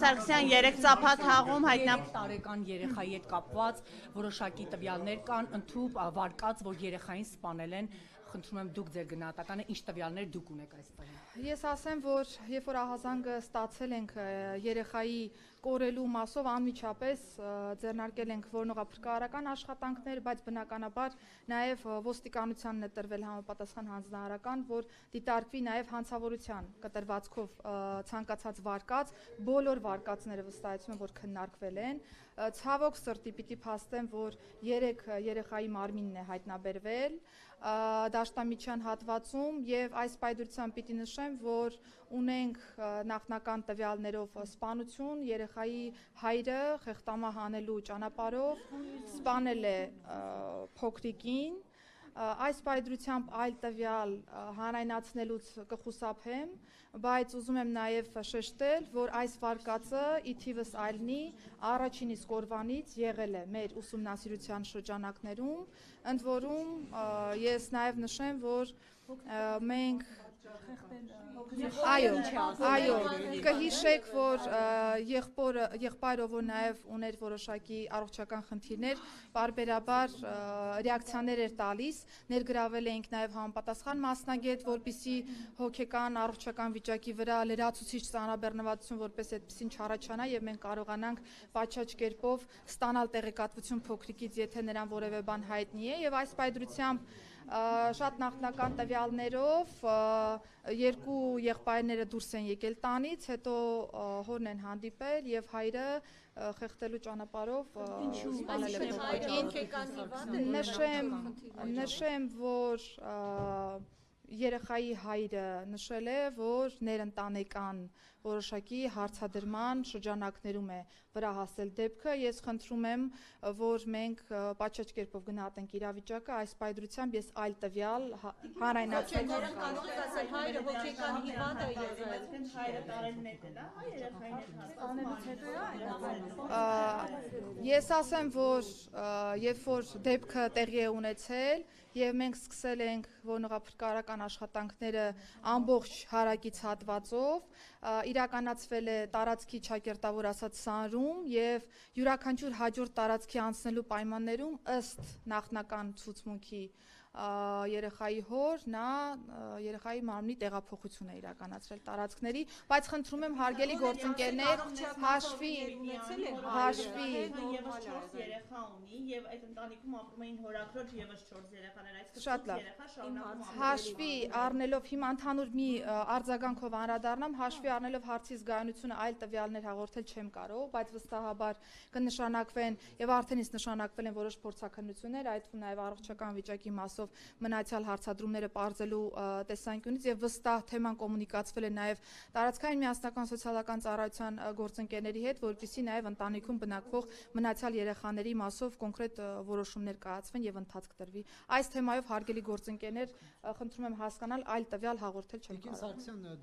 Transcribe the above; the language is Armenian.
Սարգսյան, 3 ծափատ հաղում հայտնաբերել 3 տարեկան երեխայի հետ կապված որոշակի տվյալներ կան, ընդհանուր վարկած, որ երեխային սպանել են, խնդրում եմ դուք ձեր գնահատականը, ինչ տվյալներ դուք ունեք այստեղ։ Ես ասեմ, որ երբ որ ահազանգը ստացել ենք երեխայի կորելու մասով անմիջապես ձեռնարկել ենք որոնողափրկարարական աշխատանքներ, բայց բնականաբար նաև ոստիկանությանն է տրվել համապատասխան հանձնարարական, որ դիտարկվի նաև հանցավորության կտրվածքով ցանկացած վարկած, բոլոր վարկածները վստահեցում եմ, որ քննարկվել են։ Ցավոք սրտի պիտի փաստեմ, որ 3 երեխայի մարմինն է հայտնաբերվել դաշտամիջյան հատվածում եւ այս պայդրությամբ պիտի նշեմ, որ ունենք նախնական տվյալներով սպանություն, երեխայի հայրը խեղտամահ անելու ճանապարհով սպանել է փոքրիկին, այս պայդրությամբ այլ տվյալ հանրայնացնելուց կխուսափեմ, բայց ուզում եմ նաև շեշտել, որ այս վարկածը ի թիվս այլնի առաջին իսկ օրվանից եղել է մեր ուսումնասիրության շրջանակներում, ընդ որում ես նաև նշեմ, որ մենք Այո, կհիշեք, որ եղբայրը, որ նաև ուներ որոշակի առողջական խնդիրներ, պարբերաբար ռեակցիաներ էր տալիս, ներգրավել էինք նաև համապատասխան մասնագետ, որպեսզի հոգեկան առողջական վիճակի վրա լրացուցիչ ծանրաբեռնվածություն որպես այդպեսին չառաջանա եւ մենք կարողանանք պատշաճ կերպով ստանալ տեղեկատվություն փոքրիկից, եթե նրան որևէ բան հայտնի է, եւ այս պայդրությամբ շատ նախնական տվյալներով 2 եղբայրները դուրս են եկել տանից, հետո հորն են հանդիպել եւ հայրը խեղդելու ճանապարհով սպանել է փոքրիկին։ Նշեմ, որ երեխայի հայրը նշել է, որ ներընտանեկան որոշակի հարցադրման շրջանակներում է վրա հասել դեպքը, ես խնդրում եմ, որ մենք պատշաճ կերպով գնահատենք իրավիճակը, այս պայդրությամբ ես այլ տվյալ հանրայնացնել եմ կարող եք ասել հայրը հոգեկան հիվանդ է եղել, հայրը տարել նետել է, հա, երեխային հետ Ես ասեմ, որ երբ որ դեպքը տեղի է ունեցել եւ մենք սկսել ենք որոնողափրկարարական աշխատանքները ամբողջ հարակից հատվածով, իրականացվել է տարածքի ճակերտավոր ասած սանրում եւ յուրաքանչյուր հաջորդ տարածքի անցնելու պայմաններում ըստ նախնական ցուցմունքի երեխայի հոր նա երեխայի մարմնի տեղափոխություն է իրականացրել տարածքների, բայց խնդրում եմ հարգելի գործընկերներ հաշվի եւս 4 երեխա ունի եւ այդ ընտանիքում ապրում էին հորաքրոջ եւս 4 երեխաներ, այսինքն երեխա շարունակում հաշվի առնելով հիմա ընդհանուր մի արձագանքով անդրադառնամ, հաշվի առնելով հարցի զգայունությունը այլ տվյալներ հաղորդել չեմ կարող, բայց վստահաբար կնշանակվեն եւ արդեն իսկ նշանակվել են որոշ փորձաքննություններ, այդ թվում նաեւ առողջական վիճակի մասով մնացյալ հարցադրումները պարզելու տեսանկյունից եւ վստահ թեման կոմունիկացվել է նաեւ տարածքային միասնական սոցիալական ծառայության գործընկերների հետ, որպեսզի նաեւ ընտանիքում բնակվող մնացյալ երեխաների մասով կոնկրետ որոշումներ կայացվեն եւ ընթացք տրվի։ Այս թեմայով հարգելի գործընկերներ, խնդրում եմ հասկանալ, այլ տվյալ հաղորդել չեմ կարող։